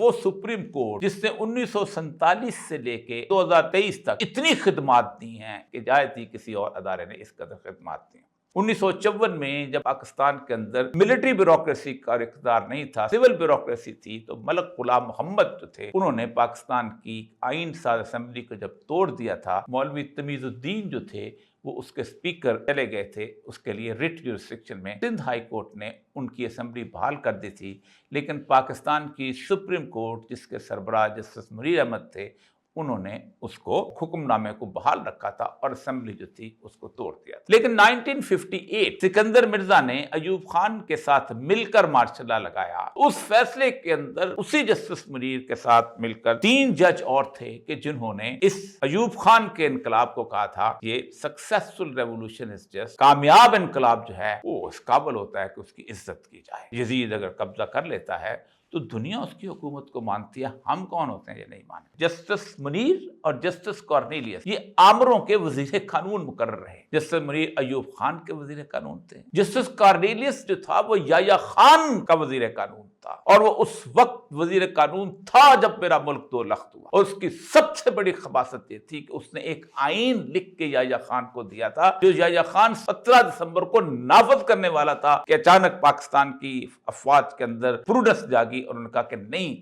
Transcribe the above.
وہ supreme court جس نے 1947 سے لے کے 2023 تک اتنی خدمات دی ہیں کہ جائز ہی کسی اور ادارے نے اس قدر خدمات دی. 1954 میں جب پاکستان کے اندر ملٹری بیوروکریسی کا اقتدار نہیں تھا، سول بیوروکریسی تھی، تو ملک غلام محمد جو تھے انہوں نے پاکستان کی آئین ساز اسمبلی کو جب توڑ دیا تھا، مولوی تمیز الدین جو تھے وہ اس کے سپیکر چلے گئے تھے، اس کے لیے ریٹ جورسڈکشن میں سندھ ہائی کورٹ نے ان کی اسمبلی بحال کر دی تھی. لیکن پاکستان کی سپریم کورٹ جس کے سربراہ جسٹس منیر احمد تھے، انہوں نے اس کو حکم نامے کو بحال رکھا تھا اور اسمبلی جو تھی اس کو توڑ دیا تھا. لیکن 1958 سکندر مرزا نے ایوب خان کے ساتھ مل کر مارشل لا لگایا. اس فیصلے کے اندر اسی جسٹس منیر کے ساتھ مل کر 3 جج اور تھے کہ جنہوں نے اس ایوب خان کے انقلاب کو کہا تھا یہ سکسیسفل ریولوشن از جسٹ، کامیاب انقلاب جو ہے وہ اس قابل ہوتا ہے کہ اس کی عزت کی جائے. یزید اگر قبضہ کر لیتا ہے تو دنیا اس کی حکومت کو مانتی ہے، ہم کون ہوتے ہیں یہ نہیں مانتے. جسٹس منیر اور جسٹس کارنیلیس یہ آمروں کے وزیر قانون مقرر رہے. جسٹس منیر ایوب خان کے وزیر قانون تھے. جسٹس کارنیلیس جو تھا وہ یحییٰ خان کا وزیر قانون تھا، اور وہ اس وقت وزیر قانون تھا جب میرا ملک 2 لخت ہوا. اور اس کی سب سے بڑی خباثت یہ تھی کہ اس نے ایک آئین لکھ کے یحییٰ خان کو دیا تھا جو یحییٰ خان 17 دسمبر کو نافذ کرنے والا تھا، کہ اچانک پاکستان کی افواج کے اندر پروڈس جاگی اور انہوں نے کہا کہ نہیں،